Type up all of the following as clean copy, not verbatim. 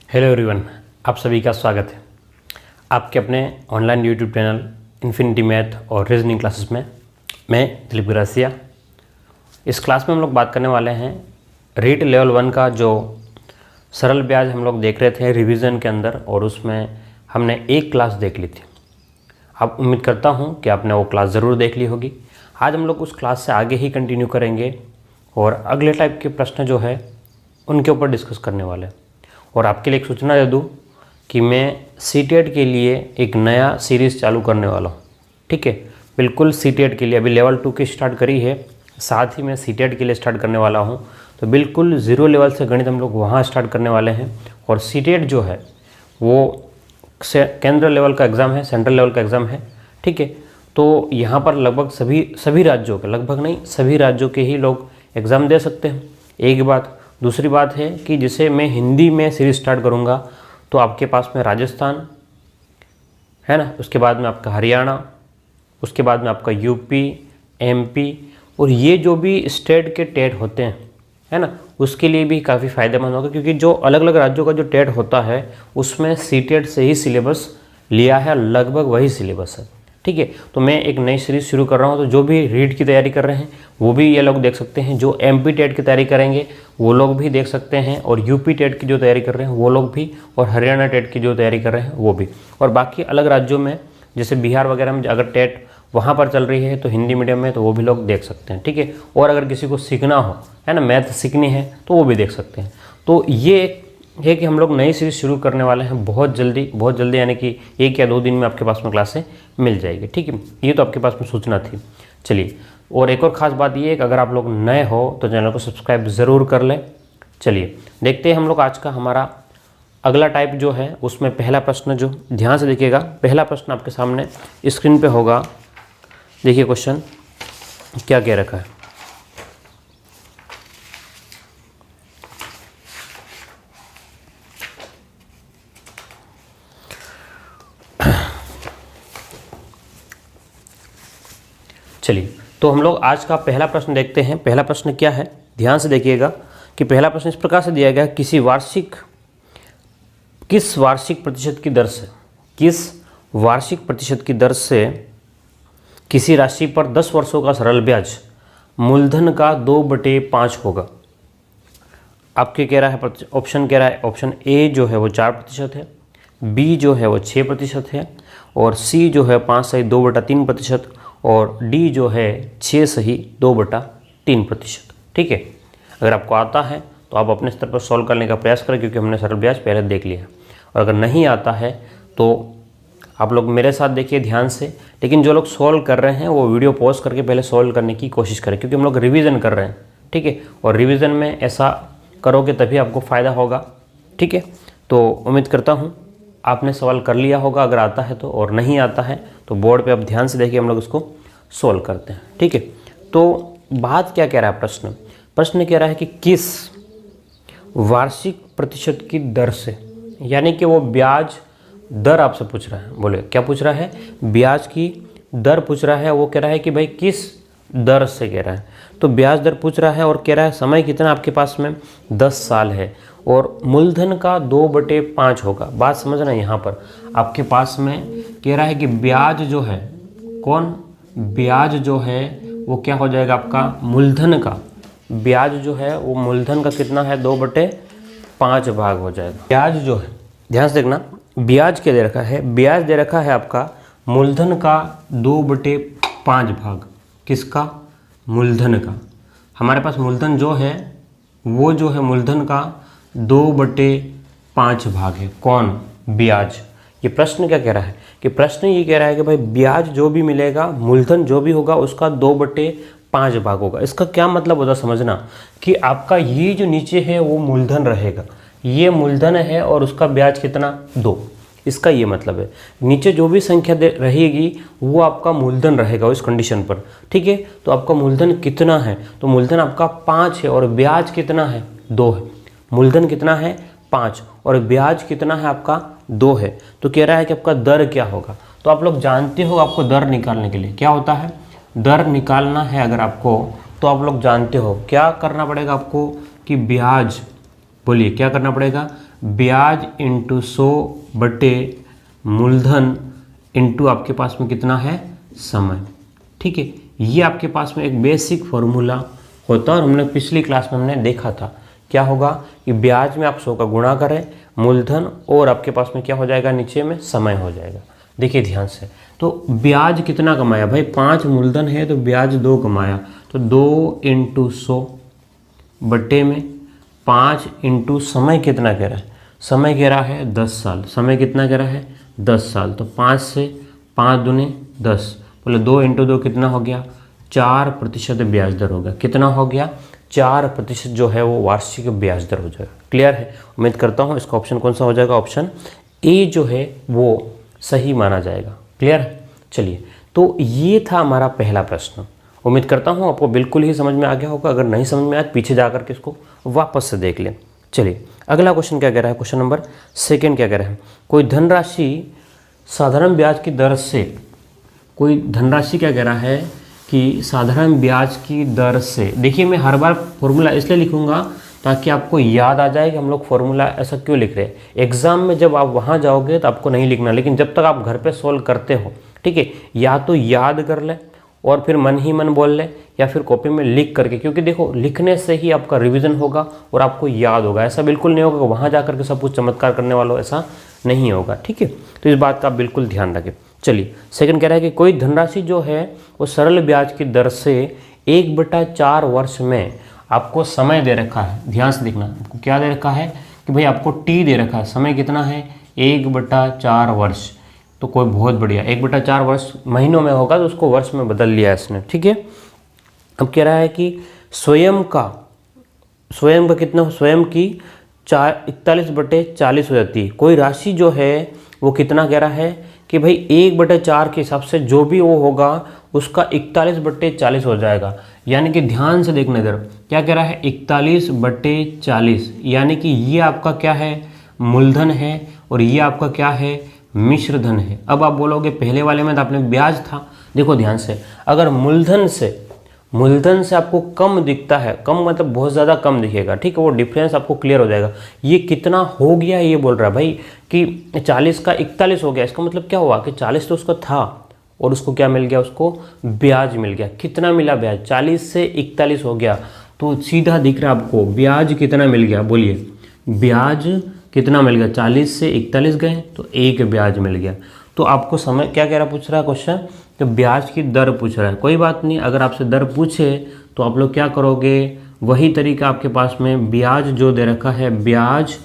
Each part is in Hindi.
हेलो एवरीवन, आप सभी का स्वागत है आपके अपने online YouTube channel infinity math और रीजनिंग क्लासेस में। मैं दिलीप गुरासिया। इस क्लास में हम लोग बात करने वाले हैं रीट लेवल 1 का जो सरल ब्याज हम लोग देख रहे थे रिवीजन के अंदर, और उसमें हमने एक क्लास देख ली थी। अब उम्मीद करता हूं कि आपने वो क्लास ज़रूर देख ली होगी। आज हम लोग उस क्लास से आगे ही कंटिन्यू करेंगे और अगले टाइप के प्रश्न जो है उनके ऊपर डिस्कस करने वाले हैं। और आपके लिए एक सूचना दे दूँ कि मैं सीटेट के लिए एक नया सीरीज़ चालू करने वाला हूँ। ठीक है, बिल्कुल सीटेट के लिए अभी लेवल 2 की स्टार्ट करी है, साथ ही मैं सीटेट के लिए स्टार्ट करने वाला हूँ। तो बिल्कुल ज़ीरो लेवल से गणित हम लोग वहाँ स्टार्ट करने वाले हैं। और सीटेट जो है वो केंद्र लेवल का एग्ज़ाम है, सेंट्रल लेवल का एग्ज़ाम है। ठीक है, तो यहाँ पर लगभग सभी राज्यों के, लगभग नहीं सभी राज्यों के ही लोग एग्ज़ाम दे सकते हैं। एक बात। दूसरी बात है कि जिसे मैं हिंदी में सीरीज स्टार्ट करूँगा तो आपके पास में राजस्थान है ना, उसके बाद में आपका हरियाणा, उसके बाद में आपका यूपी, एमपी, और ये जो भी स्टेट के टेट होते हैं है ना, उसके लिए भी काफ़ी फ़ायदेमंद होगा, क्योंकि जो अलग अलग राज्यों का जो टेट होता है उसमें सीटेट से ही सिलेबस लिया है, लगभग वही सिलेबस है। ठीक है, तो मैं एक नई सीरीज़ शुरू कर रहा हूँ। तो जो भी रीट की तैयारी कर रहे हैं वो भी ये लोग देख सकते हैं, जो एमपी टेट की तैयारी करेंगे वो लोग भी देख सकते हैं, और यूपी टेट की जो तैयारी कर रहे हैं वो लोग भी, और हरियाणा टेट की जो तैयारी कर रहे हैं वो भी। और बाकी अलग राज्यों में जैसे बिहार वगैरह में अगर टेट वहाँ पर चल रही है तो हिंदी मीडियम में, तो वो भी लोग देख सकते हैं। ठीक है, और अगर किसी को सीखना हो है ना, मैथ सीखनी है, तो वो भी देख सकते हैं। तो ये है कि हम लोग नई सीरीज़ शुरू करने वाले हैं बहुत जल्दी, यानी कि 1 या 2 दिन में आपके पास में क्लासें मिल जाएगी। ठीक है, ये तो आपके पास में सूचना थी। चलिए, और एक और ख़ास बात ये है कि अगर आप लोग नए हो तो चैनल को सब्सक्राइब ज़रूर कर लें। चलिए देखते हैं हम लोग आज का हमारा अगला टाइप जो है उसमें पहला प्रश्न, जो ध्यान से देखिएगा, पहला प्रश्न आपके सामने स्क्रीन पर होगा। देखिए क्वेश्चन क्या कह रखा है। चलिए, तो हम लोग आज का पहला प्रश्न देखते हैं। पहला प्रश्न क्या है, ध्यान से देखिएगा कि पहला प्रश्न इस प्रकार से दिया गया है, किस वार्षिक प्रतिशत की दर से किसी राशि पर 10 वर्षों का सरल ब्याज मूलधन का 2/5 होगा। आपके कह रहा है, ऑप्शन कह रहा है, ऑप्शन ए जो है वो 4% है, बी जो है वो 6% है, और सी जो है 5 सही 2/3%, और डी जो है 6 सही 2/3%। ठीक है, अगर आपको आता है तो आप अपने स्तर पर सॉल्व करने का प्रयास करें, क्योंकि हमने सरल ब्याज पहले देख लिया है। और अगर नहीं आता है तो आप लोग मेरे साथ देखिए ध्यान से, लेकिन जो लोग सॉल्व कर रहे हैं वो वीडियो पॉज करके पहले सॉल्व करने की कोशिश करें, क्योंकि हम लोग रिवीजन कर रहे हैं। ठीक है, और रिवीजन में ऐसा करोगे तभी आपको फ़ायदा होगा। ठीक है, तो उम्मीद करता हूँ आपने सवाल कर लिया होगा, अगर आता है तो, और नहीं आता है तो बोर्ड पे आप ध्यान से देखिए, हम लोग इसको सॉल्व करते हैं। ठीक है, तो बात क्या कह रहा है प्रश्न कह रहा है कि किस वार्षिक प्रतिशत की दर से, यानी कि वो ब्याज दर आपसे पूछ रहा है। बोले क्या पूछ रहा है, ब्याज की दर पूछ रहा है। वो कह रहा है कि भाई किस दर से कह रहा है, तो ब्याज दर पूछ रहा है, और कह रहा है समय कितना आपके पास में 10 साल है, और मूलधन का 2/5 होगा। बात समझना, यहाँ पर आपके पास में कह रहा है कि ब्याज जो है, ब्याज जो है वो क्या हो जाएगा आपका, मूलधन का ब्याज जो है वो मूलधन का कितना है, 2/5 भाग हो जाएगा। ब्याज जो है, ध्यान से देखना, ब्याज क्या दे रखा है, ब्याज दे रखा है आपका मूलधन का 2/5 भाग। किसका, मूलधन का। हमारे पास मूलधन जो है वो जो है मूलधन का 2/5 भाग है। कौन, ब्याज। ये प्रश्न क्या कह रहा है, कि प्रश्न ये कह रहा है कि भाई ब्याज जो भी मिलेगा, मूलधन जो भी होगा उसका 2/5 भाग होगा। इसका क्या मतलब होता समझना, कि आपका ये जो नीचे है वो मूलधन रहेगा, ये मूलधन है, और उसका ब्याज कितना, 2। इसका ये मतलब है नीचे जो भी संख्या रहेगी वो आपका मूलधन रहेगा उस कंडीशन पर। ठीक है, तो आपका मूलधन कितना है, तो मूलधन आपका 5 है, और ब्याज कितना है, 2 है। मूलधन कितना है, 5, और ब्याज कितना है आपका, 2 है। तो कह रहा है कि आपका दर क्या होगा। तो आप लोग जानते हो, आपको दर निकालने के लिए क्या होता है, दर निकालना है अगर आपको, तो आप लोग जानते हो क्या करना पड़ेगा आपको, कि ब्याज, बोलिए क्या करना पड़ेगा, ब्याज इंटू 100 बटे मूलधन इंटू आपके पास में कितना है समय। ठीक है, ये आपके पास में एक बेसिक फॉर्मूला होता है और हमने पिछली क्लास में हमने देखा था क्या होगा कि ब्याज में आप 100 का गुणा करें, मूलधन और आपके पास में क्या हो जाएगा, नीचे में समय हो जाएगा। देखिए ध्यान से, तो ब्याज कितना कमाया भाई, 5 मूलधन है तो ब्याज 2 कमाया, तो 2 इंटू 100 बटे में 5 इंटू समय कितना कह रहा है, समय कह रहा है 10 साल, समय कितना कह रहा है 10 साल, तो 5 से 5 दूने 10, बोले 2 इंटू 2 कितना हो गया, 4% ब्याज दर हो गया। कितना हो गया, 4% जो है वो वार्षिक ब्याज दर हो जाएगा। क्लियर है, उम्मीद करता हूँ इसका ऑप्शन कौन सा हो जाएगा, ऑप्शन ए जो है वो सही माना जाएगा। क्लियर है, चलिए तो ये था हमारा पहला प्रश्न। उम्मीद करता हूँ आपको बिल्कुल ही समझ में आ गया होगा, अगर नहीं समझ में आया पीछे जा करके इसको वापस से देख लें। चलिए अगला क्वेश्चन क्या कह रहा है, क्वेश्चन नंबर 2 क्या कह रहा है, कोई धनराशि साधारण ब्याज की दर से, कोई धनराशि क्या कह रहा है कि साधारण ब्याज की दर से, देखिए मैं हर बार फॉर्मूला इसलिए लिखूंगा ताकि आपको याद आ जाए कि हम लोग फॉर्मूला ऐसा क्यों लिख रहे हैं। एग्जाम में जब आप वहाँ जाओगे तो आपको नहीं लिखना, लेकिन जब तक आप घर पे सोल्व करते हो, ठीक है, या तो याद कर ले और फिर मन ही मन बोल ले, या फिर कॉपी में लिख करके, क्योंकि देखो लिखने से ही आपका रिवीजन होगा और आपको याद होगा। ऐसा बिल्कुल नहीं होगा कि वहाँ जा करके सब कुछ चमत्कार करने वालों, ऐसा नहीं होगा। ठीक है, तो इस बात का आप बिल्कुल ध्यान रखें। चलिए सेकंड कह रहा है कि कोई धनराशि जो है वो सरल ब्याज की दर से 1/4 वर्ष में आपको समय दे रखा है। ध्यान से देखना, आपको क्या दे रखा है कि भाई आपको टी दे रखा है, समय कितना है 1/4 वर्ष, तो कोई बहुत बढ़िया, 1/4 वर्ष महीनों में होगा तो उसको वर्ष में बदल लिया इसने। ठीक है, अब कह रहा है कि स्वयं का कितना, स्वयं की 41/40 हो जाती है। कोई राशि जो है वो कितना कह रहा है कि भाई 1/4 के हिसाब से जो भी वो होगा उसका 41/40 हो जाएगा। यानी कि ध्यान से देखना इधर क्या कह रहा है, 41/40, यानी कि ये आपका क्या है, मूलधन है और ये आपका क्या है, मिश्र धन है। अब आप बोलोगे पहले वाले में तो आपने ब्याज था, देखो ध्यान से, अगर मूलधन से आपको कम दिखता है, कम मतलब बहुत ज़्यादा कम दिखेगा, ठीक है, वो डिफरेंस आपको क्लियर हो जाएगा। ये कितना हो गया ये बोल रहा है भाई कि 40 का 41 हो गया, इसका मतलब क्या हुआ कि 40 तो उसका था और उसको क्या मिल गया, उसको ब्याज मिल गया। कितना मिला ब्याज, 40 से 41 हो गया, तो सीधा दिख रहा है आपको ब्याज कितना मिल गया, बोलिए ब्याज कितना मिल गया, 40 से 41 गए तो 1 ब्याज मिल गया। तो आपको समय क्या कह रहा, पूछ रहा है क्वेश्चन, तो ब्याज की दर पूछ रहा है। कोई बात नहीं, अगर आपसे दर पूछे तो आप लोग क्या करोगे, वही तरीका आपके पास में, ब्याज जो दे रखा है ब्याज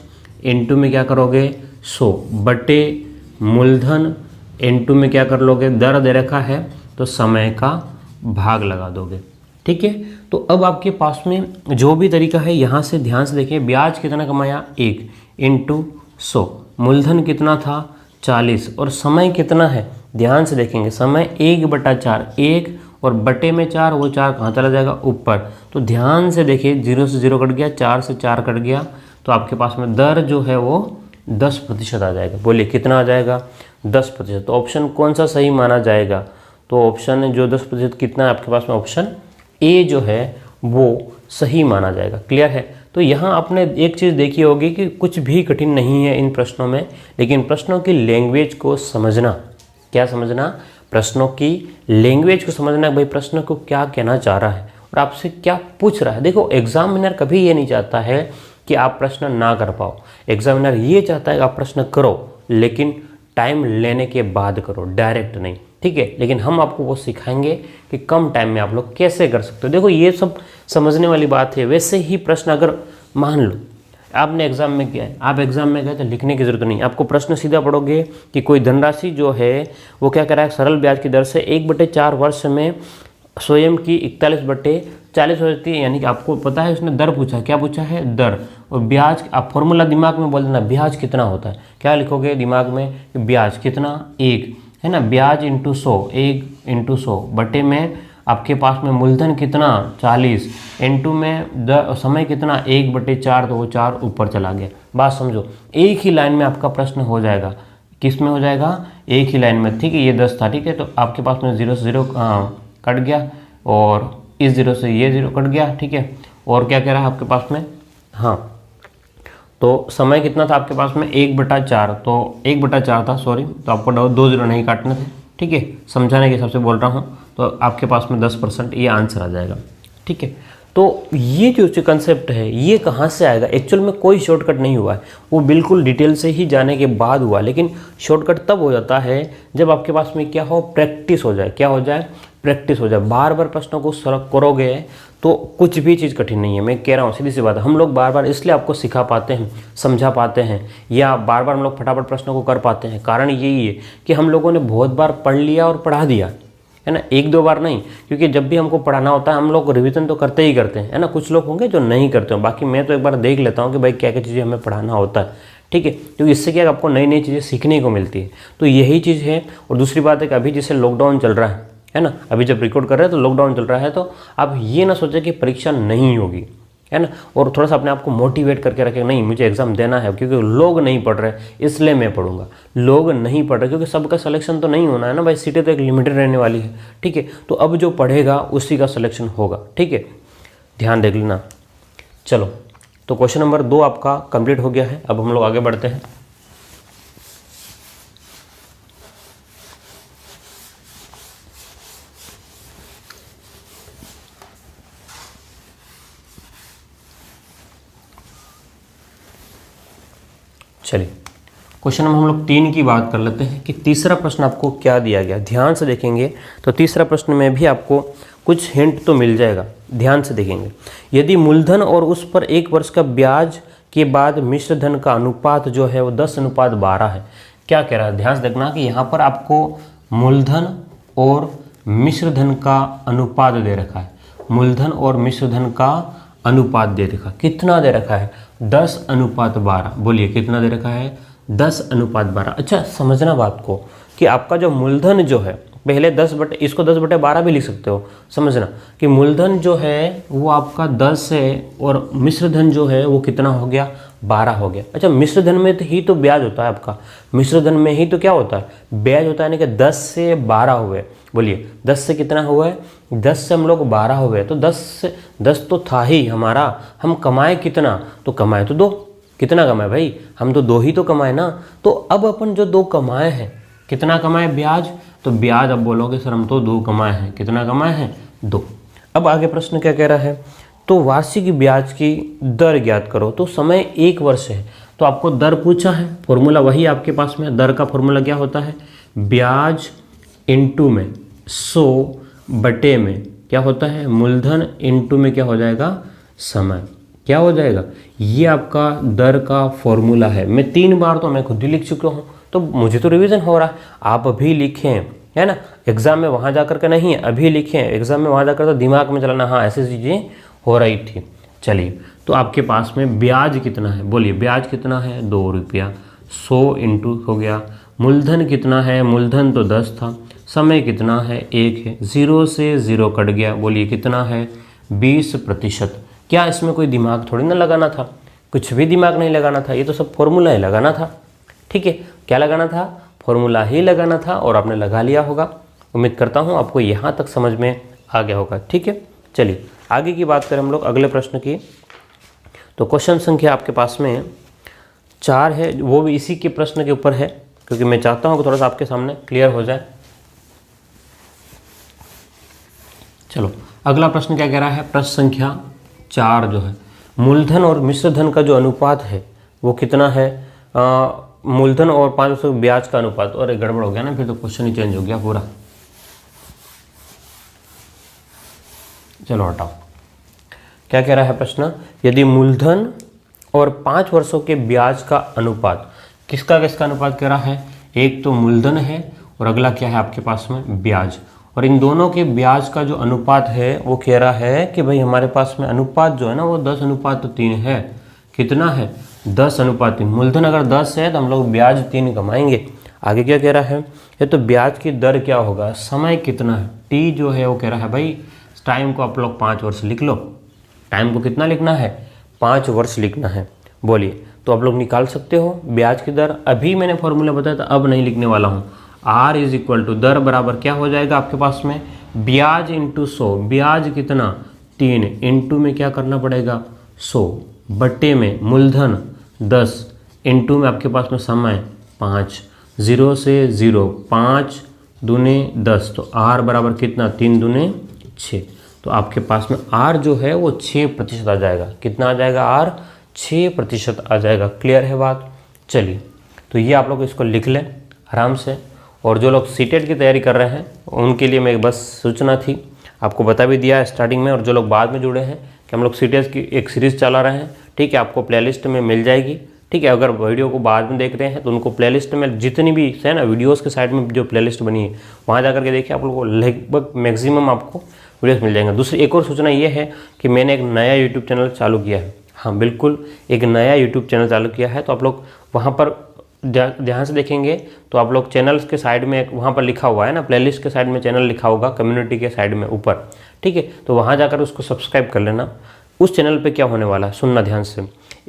इंटू में क्या करोगे 100 बटे मूलधन इंटू में क्या कर लोगे, दर दे रखा है तो समय का भाग लगा दोगे। ठीक है, तो अब आपके पास में जो भी तरीका है, यहाँ से ध्यान से देखिए, ब्याज कितना कमाया 1 इंटू 100, मूलधन कितना था 40 और समय कितना है, ध्यान से देखेंगे, समय 1/4, 1 और बटे में 4, वो 4 कहाँ चला जाएगा ऊपर, तो ध्यान से देखिए 0 से 0 कट गया, 4 से 4 कट गया, तो आपके पास में दर जो है वो 10% आ जाएगा। बोलिए कितना आ जाएगा, 10%। तो ऑप्शन कौन सा सही माना जाएगा, तो ऑप्शन जो 10% कितना है आपके पास में, ऑप्शन ए जो है वो सही माना जाएगा। क्लियर है, तो यहाँ आपने एक चीज़ देखी होगी कि कुछ भी कठिन नहीं है इन प्रश्नों में, लेकिन प्रश्नों की लैंग्वेज को समझना, क्या समझना, प्रश्नों की लैंग्वेज को समझना, भाई प्रश्न को क्या कहना चाह रहा है और आपसे क्या पूछ रहा है। देखो एग्जामिनर कभी ये नहीं चाहता है कि आप प्रश्न ना कर पाओ, एग्जामिनर ये चाहता है कि आप प्रश्न करो, लेकिन टाइम लेने के बाद करो, डायरेक्ट नहीं। ठीक है, लेकिन हम आपको वो सिखाएंगे कि कम टाइम में आप लोग कैसे कर सकते हो। देखो ये सब समझने वाली बात है। वैसे ही प्रश्न अगर मान लो आपने एग्जाम में किया है, आप एग्जाम में गए तो लिखने की जरूरत नहीं, आपको प्रश्न सीधा पढ़ोगे कि कोई धनराशि जो है वो क्या कर रहा है, सरल ब्याज की दर से 1/4 वर्ष में स्वयं की 41/40 हो जाती है। यानी कि आपको पता है उसने दर पूछा, क्या पूछा है, दर, और ब्याज आप फॉर्मूला दिमाग में बोल देना, ब्याज कितना होता है, क्या लिखोगे दिमाग में कि ब्याज कितना 1 है ना, ब्याज इंटू 100, 1 इंटू 100 बटे में आपके पास में मूलधन कितना 40 इंटू में समय कितना 1/4, तो वो 4 ऊपर चला गया। बात समझो, एक ही लाइन में आपका प्रश्न हो जाएगा। किस में हो जाएगा, एक ही लाइन में। ठीक है, ये 10 था, ठीक है, तो आपके पास में 0 से 0 कट गया और इस 0 से ये 0 कट गया। ठीक है, और क्या कह रहा है आपके पास में, हाँ, तो समय कितना था आपके पास में 1/4, तो 1/4 था, सॉरी, तो आपको 2 0 नहीं काटने थे, ठीक है, समझाने के हिसाब से बोल रहा हूँ। तो आपके पास में 10% ये आंसर आ जाएगा, ठीक है। तो ये जो कंसेप्ट है ये कहाँ से आएगा, एक्चुअल में कोई शॉर्टकट नहीं हुआ है, वो बिल्कुल डिटेल से ही जाने के बाद हुआ। लेकिन शॉर्टकट तब हो जाता है जब आपके पास में क्या हो, प्रैक्टिस हो जाए। क्या हो जाए, प्रैक्टिस हो जाए। बार बार प्रश्नों को सॉल्व करोगे तो कुछ भी चीज़ कठिन नहीं है, मैं कह रहा हूँ, सीधी सी बात है। हम लोग बार बार इसलिए आपको सिखा पाते हैं, समझा पाते हैं, या बार बार हम लोग फटाफट प्रश्नों को कर पाते हैं, कारण यही है कि हम लोगों ने बहुत बार पढ़ लिया और पढ़ा दिया, है ना, 1-2 बार नहीं। क्योंकि जब भी हमको पढ़ाना होता है हम लोग रिवीजन तो करते ही करते हैं, है ना। कुछ लोग होंगे जो नहीं करते हो, बाकी मैं तो एक बार देख लेता हूँ कि भाई क्या क्या चीज़ें हमें पढ़ाना होता है, ठीक है। क्योंकि इससे क्या आपको नई नई चीज़ें सीखने को मिलती है, तो यही चीज़ है। और दूसरी बात है कि अभी जैसे लॉकडाउन चल रहा है ना, अभी जब रिकॉर्ड कर रहे हैं तो लॉकडाउन चल रहा है, तो आप ये ना सोचें कि परीक्षा नहीं होगी, है ना। और थोड़ा सा अपने आप को मोटिवेट करके रखें, नहीं मुझे एग्जाम देना है, क्योंकि लोग नहीं पढ़ रहे इसलिए मैं पढ़ूंगा। लोग नहीं पढ़ रहे क्योंकि सबका सिलेक्शन तो नहीं होना है ना भाई, सीटें तो एक लिमिटेड रहने वाली है, ठीक है। तो अब जो पढ़ेगा उसी का सिलेक्शन होगा, ठीक है, ध्यान देख लेना। चलो, तो क्वेश्चन नंबर 2 आपका कंप्लीट हो गया है। अब हम लोग आगे बढ़ते हैं। चलिए, क्वेश्चन नंबर हम लोग 3 की बात कर लेते हैं कि तीसरा प्रश्न आपको क्या दिया गया। ध्यान से देखेंगे तो तीसरा प्रश्न में भी आपको कुछ हिंट तो मिल जाएगा, ध्यान से देखेंगे। यदि मूलधन और उस पर 1 वर्ष का ब्याज के बाद मिश्र धन का अनुपात जो है वो 10:12 है। क्या कह रहा है, ध्यान से देखना कि यहाँ पर आपको मूलधन और मिश्र धन का अनुपात दे रखा है। मूलधन और मिश्र धन का अनुपात दे रखा, कितना दे रखा है, 10:12। बोलिए कितना दे रखा है, 10:12। अच्छा, समझना बात को कि आपका जो मूलधन जो है, पहले 10 इसको 10/12 भी लिख सकते हो। समझना कि मूलधन जो है वो आपका 10 है और मिश्रधन जो है वो कितना हो गया, 12 हो गया। अच्छा, मिश्रधन में तो ही तो ब्याज होता है आपका, मिश्रधन में ही तो क्या होता है, ब्याज होता है, यानी कि 10 से 12 हुए। बोलिए 10 से कितना हुआ है, 10 से हम लोग 12 हुए, तो 10 तो था ही हमारा। हम कमाए कितना, तो कमाए तो 2। कितना कमाए भाई, हम तो 2 ही तो कमाए ना। तो अब अपन जो 2 कमाए हैं, कितना कमाए, ब्याज, तो ब्याज अब बोलोगे सर हम तो 2 कमाए हैं, कितना कमाए हैं, 2। अब आगे प्रश्न क्या कह रहा है, तो वार्षिक ब्याज की दर ज्ञात करो। तो समय 1 वर्ष है, तो आपको दर पूछा है, फॉर्मूला वही आपके पास में। दर का फॉर्मूला क्या होता है, ब्याज इंटू में 100 बटे में क्या होता है, मूलधन इंटू में क्या हो जाएगा, समय, क्या हो जाएगा। ये आपका दर का फॉर्मूला है। मैं 3 बार तो मैं खुद ही लिख चुका हूँ, तो मुझे तो रिवीजन हो रहा है, आप भी लिखें, है ना। एग्जाम में वहाँ जा कर के नहीं है, अभी लिखें, एग्जाम में वहाँ जाकर तो दिमाग में चलाना, हाँ ऐसी चीज़ें हो रही थी। चलिए, तो आपके पास में ब्याज कितना है, बोलिए ब्याज कितना है, 2 रुपया, 100 इंटू हो गया। मूलधन कितना है, मूलधन तो 10 था। समय कितना है, 1 है। 0 से 0 कट गया, बोलिए कितना है, 20%। क्या इसमें कोई दिमाग थोड़ी ना लगाना था, कुछ भी दिमाग नहीं लगाना था, ये तो सब फॉर्मूला ही लगाना था, ठीक है। क्या लगाना था, फॉर्मूला ही लगाना था, और आपने लगा लिया होगा। उम्मीद करता हूँ आपको यहाँ तक समझ में आ गया होगा, ठीक है। चलिए आगे की बात करें हम लोग अगले प्रश्न की। तो क्वेश्चन संख्या आपके पास में 4 है, वो भी इसी के प्रश्न के ऊपर है, क्योंकि मैं चाहता हूँ कि थोड़ा सा आपके सामने क्लियर हो जाए। चलो, अगला प्रश्न क्या कह रहा है, प्रश्न संख्या 4 जो है, मूलधन और मिश्रधन का जो अनुपात है वो कितना है, मूलधन और 5% ब्याज का अनुपात। और गड़बड़ हो गया ना, फिर तो क्वेश्चन ही चेंज हो गया पूरा। चलो हटाओ, क्या कह रहा है प्रश्न, यदि मूलधन और 5 वर्षों के ब्याज का अनुपात, किसका किसका अनुपात कह रहा है, एक तो मूलधन है और अगला क्या है आपके पास में, ब्याज। और इन दोनों के ब्याज का जो अनुपात है वो कह रहा है कि भाई हमारे पास में अनुपात जो है ना वो 10:3 है। कितना है, 10:3। मूलधन अगर 10 है तो हम लोग ब्याज 3 कमाएंगे। आगे क्या कह रहा है, ये तो ब्याज की दर क्या होगा, समय कितना है, टी जो है वो कह रहा है भाई टाइम को आप लोग 5 वर्ष लिख लो। टाइम को कितना लिखना है, 5 वर्ष लिखना है। बोलिए, तो आप लोग निकाल सकते हो ब्याज की दर। अभी मैंने फॉर्मूला बताया था, अब नहीं लिखने वाला हूँ। R = दर बराबर क्या हो जाएगा आपके पास में, ब्याज इंटू 100। ब्याज कितना, 3 इंटू में क्या करना पड़ेगा, 100 बटे में मूलधन 10 इंटू में आपके पास में समय 5, 0 से 0, 5 दूने 10, तो R बराबर कितना, 3 दूने 6। तो आपके पास में R जो है वो 6% आ जाएगा। कितना आ जाएगा R? 6% आ जाएगा। क्लियर है बात? चलिए, तो ये आप लोग इसको लिख लें आराम से। और जो लोग सीटेट की तैयारी कर रहे हैं उनके लिए मैं बस सूचना थी, आपको बता भी दिया है स्टार्टिंग में। और जो लोग बाद में जुड़े हैं कि हम लोग सीटेट की एक सीरीज़ चला रहे हैं, ठीक है, आपको प्लेलिस्ट में मिल जाएगी, ठीक है। अगर वीडियो को बाद में देख रहे हैं तो उनको प्लेलिस्ट में जितनी भी है ना वीडियोस के साइड में जो प्लेलिस्ट बनी है वहाँ जा करके देखिए, आप लोगों को लगभग मैक्सिमम आपको वीडियोस मिल जाएंगे। दूसरी एक और सूचना ये है कि मैंने एक नया यूट्यूब चैनल चालू किया है। हाँ बिल्कुल, एक नया यूट्यूब चैनल चालू किया है। तो आप लोग वहाँ पर ध्यान से देखेंगे तो आप लोग चैनल्स के साइड में वहाँ पर लिखा हुआ है ना, प्लेलिस्ट के साइड में चैनल लिखा होगा, कम्युनिटी के साइड में ऊपर, ठीक है। तो वहाँ जाकर उसको सब्सक्राइब कर लेना। उस चैनल पे क्या होने वाला है सुनना ध्यान से।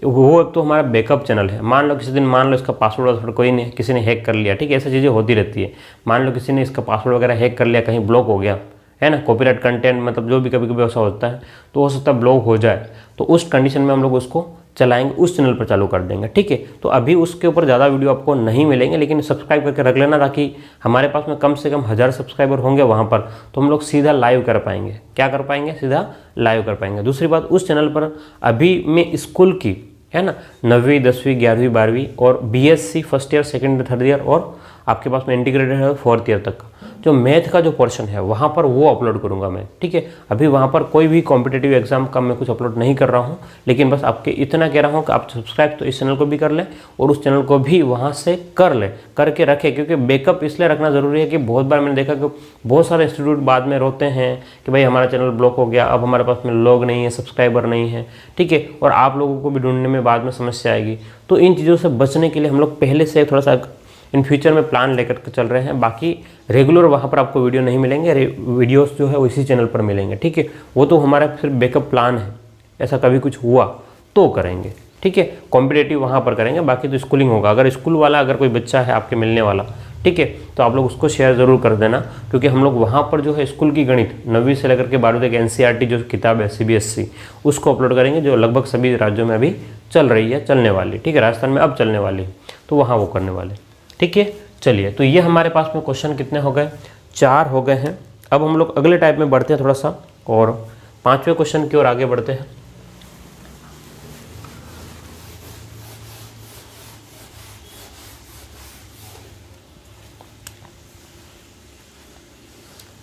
वो एक तो हमारा बैकअप चैनल है। मान लो किसी दिन मान लो इसका पासवर्ड कोई नहीं, किसी ने हैक कर लिया, ठीक है, ऐसी चीज़ें होती रहती है। मान लो किसी ने इसका पासवर्ड वगैरह हैक कर लिया, कहीं ब्लॉक हो गया है ना, कॉपीराइट कंटेंट मतलब जो भी कभी कभी ऐसा होता है, तो हो सकता है ब्लॉक हो जाए। तो उस कंडीशन में हम लोग उसको चलाएंगे, उस चैनल पर चालू कर देंगे, ठीक है। तो अभी उसके ऊपर ज़्यादा वीडियो आपको नहीं मिलेंगे, लेकिन सब्सक्राइब करके रख लेना ताकि हमारे पास में कम से कम 1000 सब्सक्राइबर होंगे वहाँ पर, तो हम लोग सीधा लाइव कर पाएंगे। क्या कर पाएंगे? सीधा लाइव कर पाएंगे। दूसरी बात, उस चैनल पर अभी मैं स्कूल की है ना 9वीं 10वीं 11वीं 12वीं और BSc first year second year third year और आपके पास में इंटीग्रेटेड है 4th ईयर तक का जो मैथ का जो पोर्शन है वहाँ पर वो अपलोड करूँगा मैं, ठीक है। अभी वहाँ पर कोई भी कॉम्पिटिटिव एग्जाम का मैं कुछ अपलोड नहीं कर रहा हूँ, लेकिन बस आपके इतना कह रहा हूँ कि आप सब्सक्राइब तो इस चैनल को भी कर लें और उस चैनल को भी वहाँ से कर लें, करके रखें। क्योंकि बैकअप इसलिए रखना ज़रूरी है कि बहुत बार मैंने देखा कि बहुत सारे इंस्टीट्यूट बाद में रोते हैं कि भाई हमारा चैनल ब्लॉक हो गया, अब हमारे पास में लोग नहीं है, सब्सक्राइबर नहीं है, ठीक है, और आप लोगों को भी ढूंढने में बाद में समस्या आएगी। तो इन चीज़ों से बचने के लिए हम लोग पहले से थोड़ा सा इन फ्यूचर में प्लान लेकर के चल रहे हैं। बाकी रेगुलर वहाँ पर आपको वीडियो नहीं मिलेंगे, वीडियोस जो है वो इसी चैनल पर मिलेंगे, ठीक है। वो तो हमारा फिर बैकअप प्लान है, ऐसा कभी कुछ हुआ तो करेंगे, ठीक है। कॉम्पिटेटिव वहाँ पर करेंगे, बाकी तो स्कूलिंग होगा। अगर स्कूल वाला अगर कोई बच्चा है आपके मिलने वाला, ठीक है, तो आप लोग उसको शेयर ज़रूर कर देना, क्योंकि हम लोग वहाँ पर जो है स्कूल की गणित 9वीं से लेकर के 12वीं तक NCERT जो किताब है CBSE उसको अपलोड करेंगे, जो लगभग सभी राज्यों में अभी चल रही है, चलने वाली, ठीक है। राजस्थान में अब चलने वाली, तो वहाँ वो करने वाले, ठीक है। चलिए, तो ये हमारे पास में क्वेश्चन कितने हो गए? 4 हो गए हैं। अब हम लोग अगले टाइप में बढ़ते हैं थोड़ा सा और 5वें क्वेश्चन की ओर आगे बढ़ते हैं।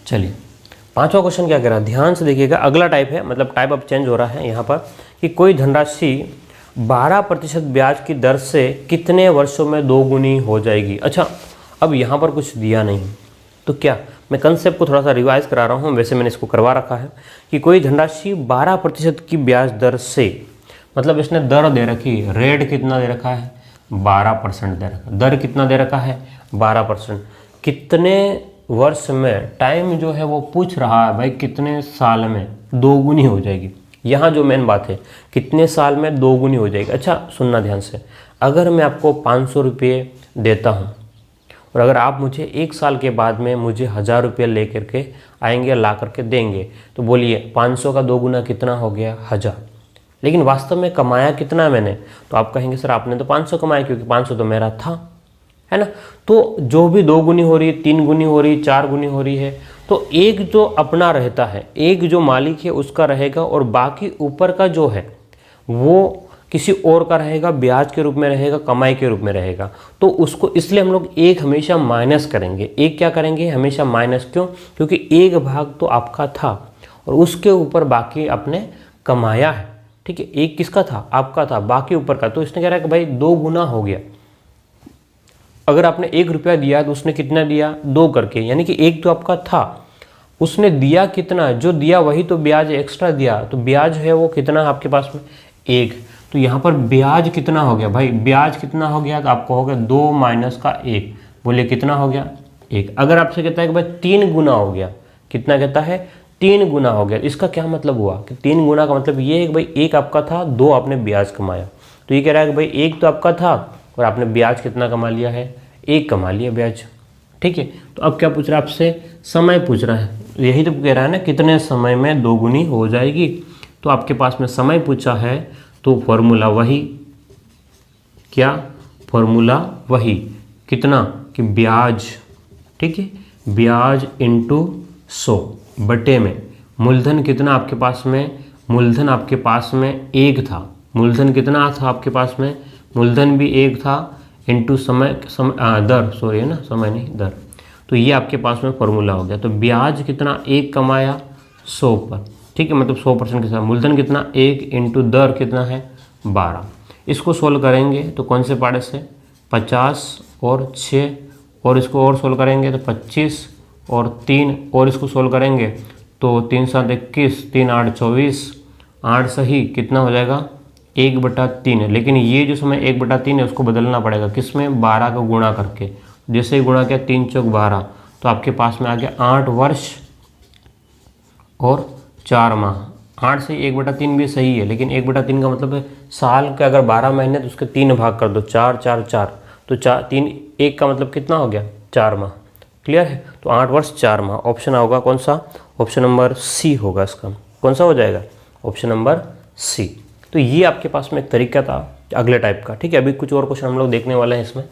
चलिए, 5वां क्वेश्चन क्या कह रहा है, ध्यान से देखिएगा। अगला टाइप है, मतलब टाइप अब चेंज हो रहा है यहाँ पर कि कोई धनराशि 12% ब्याज की दर से कितने वर्षों में 2 गुनी हो जाएगी। अच्छा, अब यहाँ पर कुछ दिया नहीं, तो क्या मैं कंसेप्ट को थोड़ा सा रिवाइज करा रहा हूँ, वैसे मैंने इसको करवा रखा है कि कोई धनराशि 12% की ब्याज दर से, मतलब इसने दर दे रखी, रेट कितना दे रखा है 12% दे रखा, दर कितना दे रखा है 12%, कितने वर्ष में, टाइम जो है वो पूछ रहा है भाई कितने साल में 2 गुनी हो जाएगी। यहाँ जो मेन बात है कितने साल में 2 गुनी हो जाएगी। अच्छा सुनना ध्यान से, अगर मैं आपको 500 रुपये देता हूँ और अगर आप मुझे 1 साल के बाद में मुझे 1000 रुपये ले करके आएंगे, ला करके देंगे, तो बोलिए 500 का 2 गुना कितना हो गया 1000। लेकिन वास्तव में कमाया कितना मैंने, तो आप कहेंगे सर आपने तो 500 कमाया, क्योंकि 500 तो मेरा था, है ना। तो जो भी 2 गुनी हो रही है, 3 गुनी हो रही है, 4 गुनी हो रही है, तो एक जो अपना रहता है, एक जो मालिक है उसका रहेगा और बाकी ऊपर का जो है वो किसी और का रहेगा, ब्याज के रूप में रहेगा, कमाई के रूप में रहेगा। तो उसको इसलिए हम लोग एक हमेशा माइनस करेंगे। एक क्या करेंगे हमेशा माइनस, क्यों? क्योंकि एक भाग तो आपका था और उसके ऊपर बाकी आपने कमाया है, ठीक है। एक किसका था? आपका था, बाकी ऊपर का। तो इसने कह रहा है कि भाई 2 गुना हो गया। अगर आपने 1 रुपया दिया तो उसने कितना दिया 2 करके, यानी कि 1 तो आपका था, उसने दिया कितना, जो दिया वही तो ब्याज एक्स्ट्रा दिया, तो ब्याज है वो कितना आपके पास में 1। तो यहाँ पर ब्याज कितना हो गया भाई, ब्याज कितना हो गया, तो आपको हो गया 2 माइनस का 1, बोलिए कितना हो गया 1। अगर आपसे कहता है कि भाई 3 गुना हो गया, कितना कहता है 3 गुना हो गया, इसका क्या मतलब हुआ कि 3 गुना का मतलब ये है कि भाई 1 आपका था, 2 आपने ब्याज कमाया। तो ये कह रहा है कि भाई 1 तो आपका था और आपने ब्याज कितना कमा लिया है 1 कमा लिया ब्याज, ठीक है। तो अब क्या पूछ रहा है आपसे, समय पूछ रहा है। यही तो कह रहा है ना कितने समय में 2 गुनी हो जाएगी। तो आपके पास में समय पूछा है तो फॉर्मूला वही क्या फॉर्मूला वही, कितना कि ब्याज, ठीक है, ब्याज इंटू 100 बटे में मूलधन कितना आपके पास में, मूलधन आपके पास में 1 था, मूलधन कितना था आपके पास में, मूलधन भी 1 था, इंटू दर, सॉरी है ना, समय नहीं दर। तो ये आपके पास में फॉर्मूला हो गया। तो ब्याज कितना 1 कमाया 100 पर, ठीक है, मतलब 100% के साथ मूलधन कितना 1 इंटू दर कितना है 12। इसको सोल्व करेंगे तो कौन से पाड़े से 50 और 6, और इसको और सोल्व करेंगे तो 25 और 3, और इसको सोल्व करेंगे तो 3 7 21, 3 8 24, 8 सही कितना हो जाएगा 1/3 है। लेकिन ये जो समय 1/3 है उसको बदलना पड़ेगा, किस में 12 का गुणा करके। जैसे ही गुणा किया 3 चौक 12, तो आपके पास में आ गया 8 वर्ष और 4 माह। 8 से 1/3 भी सही है, लेकिन 1/3 का मतलब है साल के अगर 12 महीने तो उसके 3 भाग कर दो, 4 4 4, तो 4 3 1 का मतलब कितना हो गया 4 माह। क्लियर है? तो 8 वर्ष 4 माह ऑप्शन होगा कौन सा, ऑप्शन नंबर सी होगा इसका। कौन सा हो जाएगा, ऑप्शन नंबर सी। तो ये आपके पास में एक तरीका था अगले टाइप का, ठीक है। अभी कुछ और क्वेश्चन हम लोग देखने वाले हैं इसमें।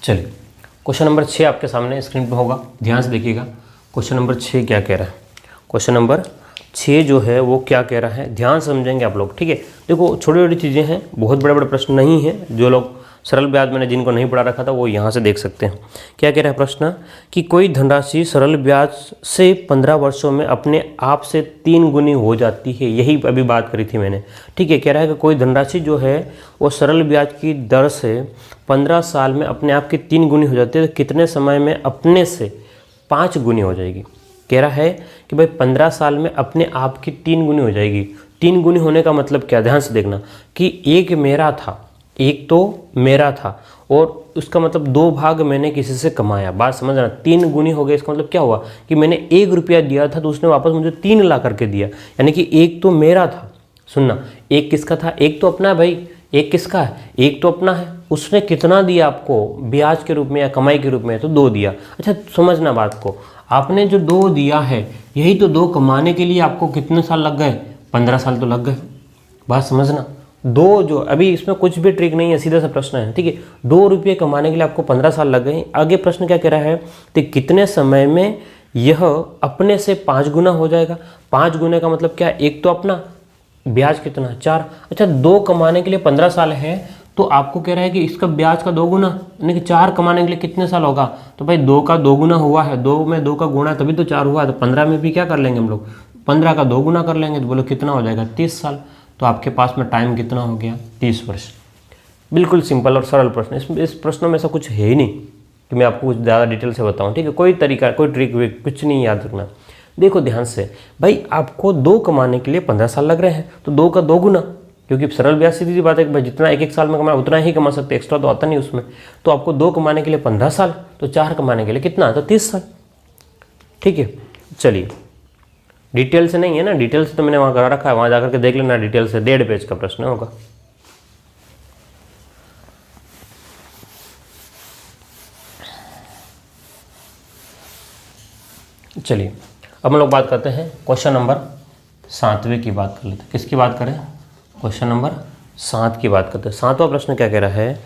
चलिए, क्वेश्चन नंबर 6 आपके सामने स्क्रीन पर होगा, ध्यान से देखिएगा। क्वेश्चन नंबर 6 क्या कह रहा है, क्वेश्चन नंबर 6 जो है वो क्या कह रहा है, ध्यान से समझेंगे आप लोग, ठीक है। देखो छोटी छोटी चीज़ें हैं, बहुत बड़े बड़े प्रश्न नहीं हैं। जो लोग सरल ब्याज मैंने जिनको नहीं पढ़ा रखा था वो यहाँ से देख सकते हैं। क्या कह रहा है प्रश्न कि कोई धनराशि सरल ब्याज से 15 वर्षों में अपने आप से 3 गुनी हो जाती है, यही अभी बात करी थी मैंने, ठीक है। कह रहा है कि कोई धनराशि जो है वो सरल ब्याज की दर से 15 साल में अपने आप की 3 गुनी हो जाती है, तो कितने समय में अपने से 5 गुनी हो जाएगी। कह रहा है कि भाई 15 साल में अपने आप की 3 गुनी हो जाएगी। 3 गुनी होने का मतलब क्या, ध्यान से देखना कि एक मेरा था, एक तो मेरा था, और उसका मतलब 2 भाग मैंने किसी से कमाया। बात समझना, 3 गुनी हो गया, इसका मतलब क्या हुआ कि मैंने 1 रुपया दिया था तो उसने वापस मुझे 3 ला करके दिया, यानी कि एक तो मेरा था। सुनना, एक किसका था, एक तो अपना है भाई, एक किसका है, एक तो अपना है। उसने कितना दिया आपको ब्याज के रूप में या कमाई के रूप में, तो 2 दिया। अच्छा समझना बात को, आपने जो 2 दिया है, यही तो 2 कमाने के लिए आपको कितने साल लग गए, 15 साल तो लग गए। बात समझना, 2 जो अभी इसमें कुछ भी ट्रिक नहीं है, सीधा सा प्रश्न है, ठीक है। 2 रुपये कमाने के लिए आपको 15 साल लग गए। आगे प्रश्न क्या कह रहा है कि कितने समय में यह अपने से 5 गुना हो जाएगा। 5 गुने का मतलब क्या, एक तो अपना, ब्याज कितना 4। अच्छा 2 कमाने के लिए 15 साल है, तो आपको कह रहा है कि इसका ब्याज का 2 गुना, यानी कि 4 कमाने के लिए कितने साल होगा, तो भाई 2 का 2 गुना हुआ है, 2 में 2 का गुणा तभी तो 4 हुआ है। तो 15 में भी क्या कर लेंगे हम लोग, 15 का 2 गुना कर लेंगे, तो बोलो कितना हो जाएगा 30 साल। तो आपके पास में टाइम कितना हो गया 30 वर्ष। बिल्कुल सिंपल और सरल प्रश्न। इस प्रश्नों में ऐसा कुछ है ही नहीं कि मैं आपको कुछ ज़्यादा डिटेल से बताऊँ, ठीक है। कोई तरीका, कोई ट्रिक विक कुछ नहीं याद रखना। देखो ध्यान से भाई, आपको 2 कमाने के लिए 15 साल लग रहे हैं, तो 2 का 2 गुना, क्योंकि सरल ब्याज सीधी सी बात है कि भाई जितना एक साल में कमाया उतना ही कमा सकते, एक्स्ट्रा तो आता नहीं उसमें। तो आपको 2 कमाने के लिए 15 साल, तो 4 कमाने के लिए कितना, तो 30 साल, ठीक है। चलिए, डिटेल से नहीं है ना, डिटेल से तो मैंने वहाँ करा रखा है, वहाँ जाकर के देख लेना डिटेल से। 1.5 पेज का प्रश्न होगा। चलिए अब हम लोग बात करते हैं क्वेश्चन नंबर 7वें की बात कर लेते हैं। किसकी बात करें, क्वेश्चन नंबर 7 की बात करते हैं। 7वां प्रश्न क्या कह रहा है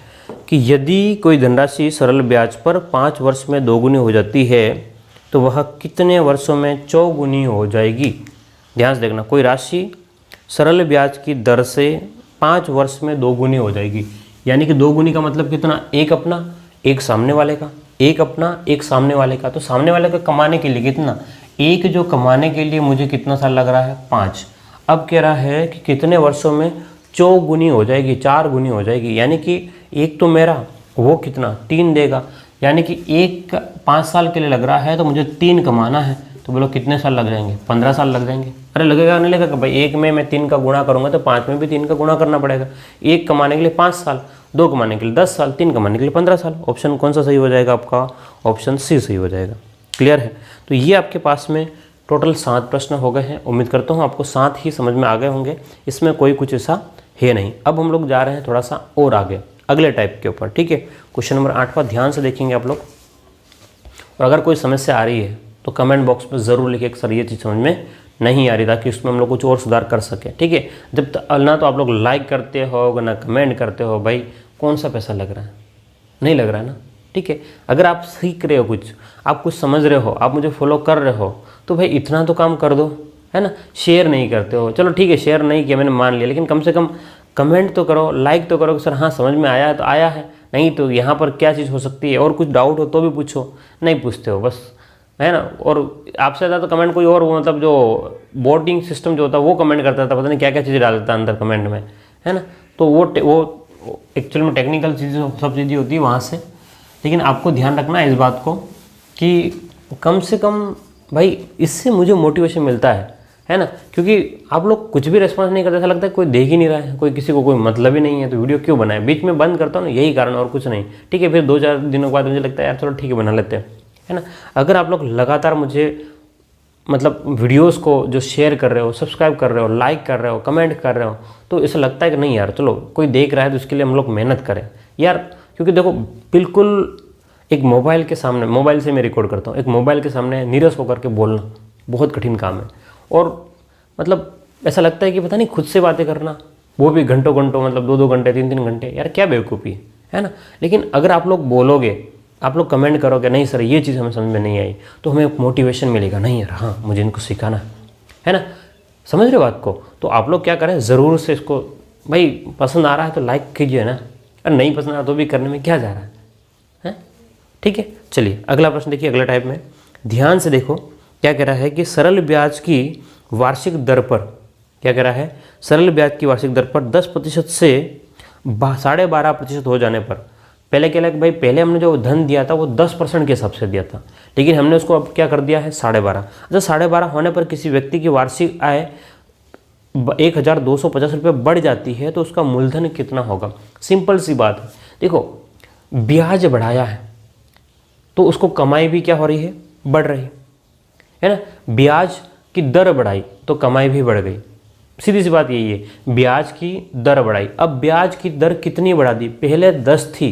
कि यदि कोई धनराशि सरल ब्याज पर 5 वर्ष में 2 गुनी हो जाती है तो वह कितने वर्षों में 4 गुनी हो जाएगी। ध्यान से देखना, कोई राशि सरल ब्याज की दर से 5 वर्ष में 2 गुनी हो जाएगी, यानी कि 2 गुनी का मतलब कितना, एक अपना एक सामने वाले का, एक अपना एक सामने वाले का। तो सामने वाले का कमाने के लिए कितना, एक जो कमाने के लिए मुझे कितना साल लग रहा है 5। अब कह रहा है कि कितने वर्षों में 4 गुनी हो जाएगी, 4 गुनी हो जाएगी, यानी कि एक तो मेरा वो कितना 3 देगा, यानी कि एक 5 साल के लिए लग रहा है तो मुझे 3 कमाना है। तो बोलो कितने साल लग जाएंगे, 15 साल लग जाएंगे। अरे लगेगा नहीं लगेगा भाई, एक में मैं 3 का गुणा करूंगा तो 5 में भी 3 का गुणा करना पड़ेगा। एक कमाने के लिए 5 साल, 2 कमाने के लिए 10 साल, 3 कमाने के लिए 15 साल। ऑप्शन कौन सा सही हो जाएगा आपका, ऑप्शन सी सही हो जाएगा। क्लियर है। तो ये आपके पास में टोटल 7 प्रश्न हो गए हैं। उम्मीद करता हूँ आपको 7 ही समझ में आ गए होंगे, इसमें कोई कुछ ऐसा है नहीं। अब हम लोग जा रहे हैं थोड़ा सा और आगे अगले टाइप के ऊपर, ठीक है। क्वेश्चन नंबर 8 पर ध्यान से देखेंगे आप लोग, और अगर कोई समस्या आ रही है तो कमेंट बॉक्स में ज़रूर लिखिए सर ये चीज़ समझ में नहीं आ रही, ताकि उसमें हम लोग कुछ और सुधार कर सकें, ठीक है। जब ना तो आप लोग लाइक करते हो ना कमेंट करते हो, भाई कौन सा पैसा लग रहा है, नहीं लग रहा है ना, ठीक है। अगर आप सीख रहे हो कुछ, आप कुछ समझ रहे हो, आप मुझे फॉलो कर रहे हो, तो भाई इतना तो काम कर दो, है ना। शेयर नहीं करते हो, चलो ठीक है शेयर नहीं किया मैंने मान लिया, लेकिन कम से कम कमेंट तो करो, लाइक तो करो कि सर हाँ समझ में आया है तो आया है, नहीं तो यहाँ पर क्या चीज़ हो सकती है, और कुछ डाउट हो तो भी पूछो, नहीं पूछते हो बस, है ना। और आपसे ज़्यादा तो कमेंट कोई और मतलब जो बोटिंग सिस्टम जो होता है वो कमेंट करता था, पता नहीं क्या क्या चीज़ें डाल देता अंदर कमेंट में, है ना। तो वो एक्चुअल में टेक्निकल चीज़ें सब चीज़ें होती है वहाँ से। लेकिन आपको ध्यान रखना है इस बात को कि कम से कम भाई इससे मुझे मोटिवेशन मिलता है ना। क्योंकि आप लोग कुछ भी रिस्पॉन्स नहीं करते, ऐसा लगता है कोई देख ही नहीं रहा है, कोई किसी को कोई मतलब ही नहीं है, तो वीडियो क्यों बनाए, बीच में बंद करता हूँ ना, यही कारण और कुछ नहीं, ठीक है। फिर 2-4 दिनों के बाद मुझे लगता है यार चलो ठीक है बना लेते हैं, है ना। अगर आप लोग लगातार मुझे मतलब वीडियोस को जो शेयर कर रहे हो, सब्सक्राइब कर रहे हो, लाइक कर रहे हो, कमेंट कर रहे हो, तो ऐसा लगता है कि नहीं यार चलो कोई देख रहा है तो उसके लिए हम लोग मेहनत करें यार। क्योंकि देखो बिल्कुल एक मोबाइल के सामने, मोबाइल से मैं रिकॉर्ड करता हूँ, एक मोबाइल के सामने नीरस होकर के बोलना बहुत कठिन काम है, और मतलब ऐसा लगता है कि पता नहीं खुद से बातें करना, वो भी घंटों घंटों, मतलब 2-2 घंटे 3-3 घंटे, यार क्या बेवकूफ़ी है ना। लेकिन अगर आप लोग बोलोगे, आप लोग कमेंट करोगे नहीं सर ये चीज़ हमें समझ में नहीं आई, तो हमें मोटिवेशन मिलेगा, नहीं यार हाँ मुझे इनको सिखाना है ना। समझ रहे हो बात को। तो आप लोग क्या करें, ज़रूर से इसको, भाई पसंद आ रहा है तो लाइक कीजिए ना, और नहीं पसंद आ रहा तो भी करने में क्या जा रहा है, ठीक है। चलिए अगला प्रश्न देखिए, अगला टाइप में ध्यान से देखो क्या कह रहा है कि सरल ब्याज की वार्षिक दर पर, क्या कह रहा है, सरल ब्याज की वार्षिक दर पर 10% से 12.5% हो जाने पर, पहले क्या लगा भाई, पहले हमने जो धन दिया था वो 10% के हिसाब से दिया था, लेकिन हमने उसको अब क्या कर दिया है 12.5। अच्छा 12.5 होने पर किसी व्यक्ति की वार्षिक आय 1250 रुपये बढ़ जाती है तो उसका मूलधन कितना होगा। सिंपल सी बात है, देखो ब्याज बढ़ाया है तो उसको कमाई भी क्या हो रही है, बढ़ रही है ना। ब्याज की दर बढ़ाई तो कमाई भी बढ़ गई, सीधी सी बात यही है, ब्याज की दर बढ़ाई। अब ब्याज की दर कितनी बढ़ा दी, पहले 10 थी,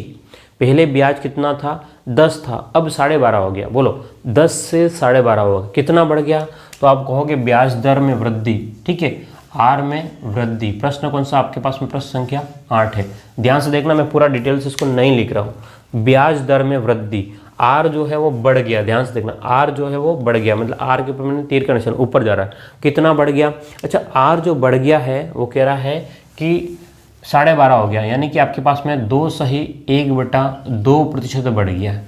पहले ब्याज कितना था 10 था, अब 12.5 हो गया। बोलो 10 से 12.5 होगा, कितना बढ़ गया, तो आप कहोगे ब्याज दर में वृद्धि, ठीक है, आर में वृद्धि। प्रश्न कौन सा आपके पास में, प्रश्न संख्या 8 है। ध्यान से देखना, मैं पूरा डिटेल से इसको नहीं लिख रहा हूँ। ब्याज दर में वृद्धि, आर जो है वो बढ़ गया, ध्यान से देखना, आर जो है वो बढ़ गया, मतलब आर के ऊपर मैंने तीर का निशान ऊपर जा रहा है, कितना बढ़ गया। अच्छा आर जो बढ़ गया है वो कह रहा है कि 12.5 हो गया, यानी कि आपके पास में 2 सही 1/2% बढ़ गया है।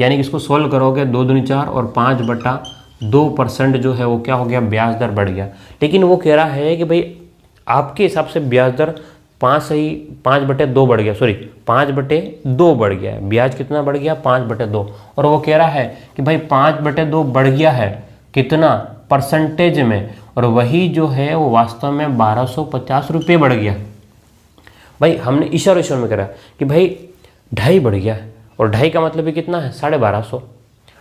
यानी कि इसको सोल्व करोगे 2 दूनी 4 और 5/2% जो है वो क्या हो गया, ब्याज दर बढ़ गया। लेकिन वो कह रहा है कि भाई आपके हिसाब से ब्याज दर 5/2 बढ़ गया, सॉरी 5/2 बढ़ गया है, ब्याज कितना बढ़ गया 5/2। और वो कह रहा है कि भाई 5/2 बढ़ गया है कितना, परसेंटेज में, और वही जो है वो वास्तव में 1250 रुपये बढ़ गया। भाई हमने ईश्वर में करा कि भाई 2.5 बढ़ गया है, और 2.5 का मतलब भी कितना है 1250,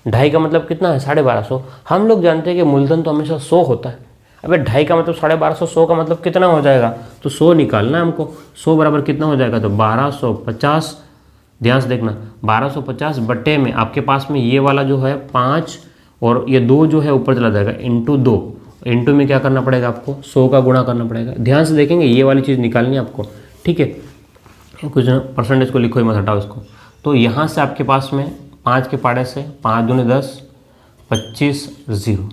2.5 का मतलब कितना है 1250। हम लोग जानते हैं कि मूलधन तो हमेशा 100 होता है। अबे 2.5 का मतलब 1250, 100 का मतलब कितना हो जाएगा, तो 100 निकालना है हमको, 100 बराबर कितना हो जाएगा, तो 1250। ध्यान से देखना 1250 बट्टे में आपके पास में ये वाला जो है 5 और ये 2 जो है ऊपर चला जाएगा, इंटू 2, इंटू में क्या करना पड़ेगा आपको 100 का गुणा करना पड़ेगा। ध्यान से देखेंगे ये वाली चीज़ निकालनी है आपको, ठीक है। कुछ परसेंटेज को लिखो ही मत, हटाओ इसको। तो यहाँ से आपके पास में 5 के पाड़े से 5 दूने 10, 25 0,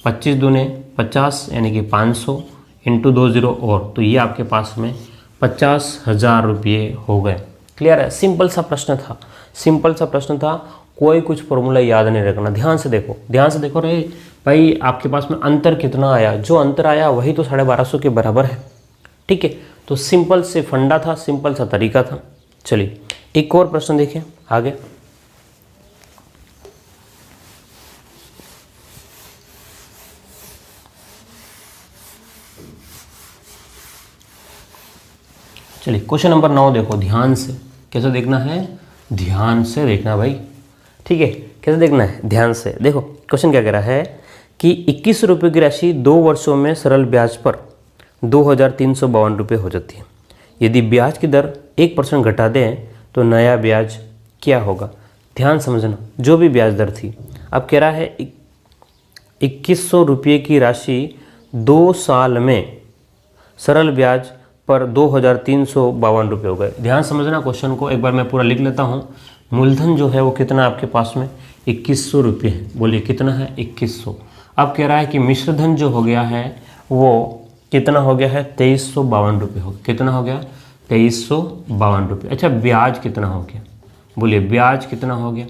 25 दूने 50 यानी कि 500 इंटू 2 0 और, तो ये आपके पास में 50,000 रुपये हो गए। क्लियर है, सिंपल सा प्रश्न था, सिंपल सा प्रश्न था, कोई कुछ फॉर्मूला याद नहीं रखना। ध्यान से देखो, ध्यान से देखो रे भाई, आपके पास में अंतर कितना आया, जो अंतर आया वही तो 1250 के बराबर है, ठीक है। तो सिंपल से फंडा था, सिंपल सा तरीका था। चलिए एक और प्रश्न देखें आगे। चलिए क्वेश्चन नंबर 9 देखो ध्यान से, कैसे देखना है, ध्यान से देखना भाई, ठीक है। कैसे देखना है, ध्यान से देखो। क्वेश्चन क्या कह रहा है कि 21 रुपये की राशि 2 वर्षों में सरल ब्याज पर 2,352 रुपये हो जाती है। यदि ब्याज की दर 1% घटा दें तो नया ब्याज क्या होगा। ध्यान समझना, जो भी ब्याज दर थी, अब कह रहा है 2100 रुपये की राशि 2 साल में सरल ब्याज पर 2352 रुपये हो गए। ध्यान समझना क्वेश्चन को, एक बार मैं पूरा लिख लेता हूँ। मूलधन जो है वो कितना आपके पास में 2100 रुपये है। बोलिए कितना है 2100। अब कह रहा है कि मिश्रधन जो हो गया है वो कितना हो गया है 2352 रुपये हो गया। कितना हो गया 2352 रुपये। अच्छा ब्याज कितना हो गया, बोलिए ब्याज कितना हो गया,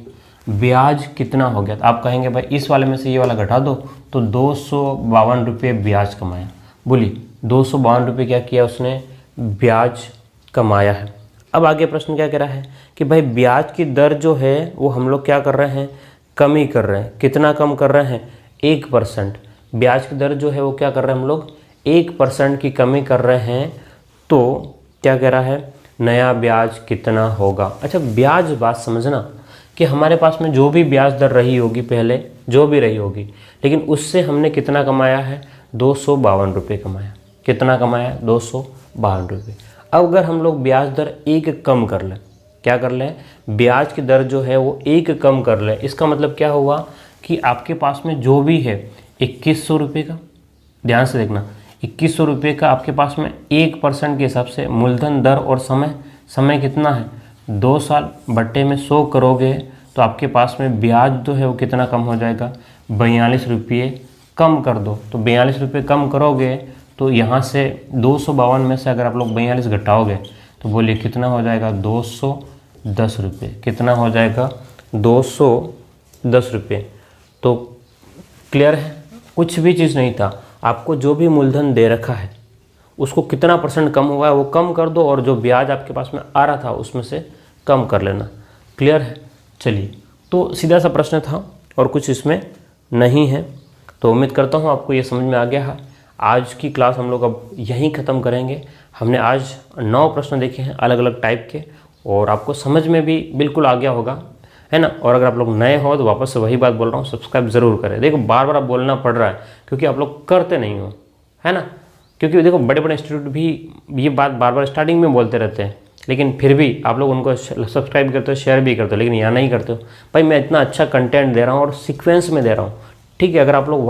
ब्याज कितना हो गया। तो आप कहेंगे भाई इस वाले में से ये वाला घटा दो, तो 252 रुपये ब्याज कमाया। बोलिए 252 रुपये क्या किया उसने, ब्याज कमाया है। अब आगे प्रश्न क्या कह रहा है कि भाई ब्याज की दर जो है वो हम लोग क्या कर रहे हैं, कमी कर रहे हैं। कितना कम कर रहे हैं 1%। ब्याज की दर जो है वो क्या कर रहे हैं हम लोग 1% की कमी कर रहे हैं। तो क्या कह रहा है, नया ब्याज कितना होगा। अच्छा ब्याज बात समझना कि हमारे पास में जो भी ब्याज दर रही होगी पहले, जो भी रही होगी, लेकिन उससे हमने कितना कमाया है 252 रुपये कमाया। कितना कमाया 252 रुपये। अब अगर हम लोग ब्याज दर 1 कम कर लें, क्या कर लें, ब्याज की दर जो है वो 1 कम कर लें, इसका मतलब क्या हुआ कि आपके पास में जो भी है 2100 रुपये का, ध्यान से देखना 2100 रुपये का आपके पास में 1% के हिसाब से मूलधन दर और समय कितना है 2 साल बट्टे में 100 करोगे तो आपके पास में ब्याज जो है वो कितना कम हो जाएगा 42 रुपये कम कर दो। तो 42 रुपये कम करोगे तो यहाँ से 252 में से अगर आप लोग 42 घटाओगे तो बोलिए कितना हो जाएगा 210 रुपये। कितना हो जाएगा 210 रुपये। तो क्लियर है, कुछ भी चीज़ नहीं था, आपको जो भी मूलधन दे रखा है उसको कितना % कम हुआ है वो कम कर दो और जो ब्याज आपके पास में आ रहा था उसमें से कम कर लेना। क्लियर है। चलिए तो सीधा सा प्रश्न था और कुछ इसमें नहीं है। तो उम्मीद करता हूँ आपको ये समझ में आ गया है। आज की क्लास हम लोग अब यहीं ख़त्म करेंगे। हमने आज 9 प्रश्न देखे हैं अलग अलग टाइप के और आपको समझ में भी बिल्कुल आ गया होगा, है ना। और अगर आप लोग नए हो तो वापस से वही बात बोल रहा हूँ, सब्सक्राइब ज़रूर करें। देखो बार बार बोलना पड़ रहा है क्योंकि आप लोग करते नहीं हो, है ना। क्योंकि देखो बड़े बड़े इंस्टीट्यूट भी ये बात बार बार स्टार्टिंग में बोलते रहते हैं, लेकिन फिर भी आप लोग उनको सब्सक्राइब करते हो, शेयर भी करते हो, लेकिन यहाँ नहीं करते हो। भाई मैं इतना अच्छा कंटेंट दे रहा हूँ और सीक्वेंस में दे रहा हूँ, ठीक है। अगर आप लोग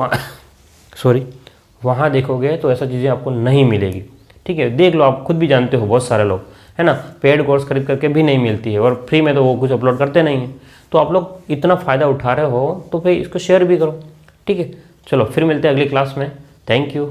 वहाँ देखोगे तो ऐसा चीज़ें आपको नहीं मिलेगी, ठीक है। देख लो, आप खुद भी जानते हो, बहुत सारे लोग, है ना, पेड कोर्स खरीद करके भी नहीं मिलती है और फ्री में तो वो कुछ अपलोड करते नहीं हैं। तो आप लोग इतना फ़ायदा उठा रहे हो तो भाई इसको शेयर भी करो, ठीक है। चलो फिर मिलते हैं अगली क्लास में। Thank you.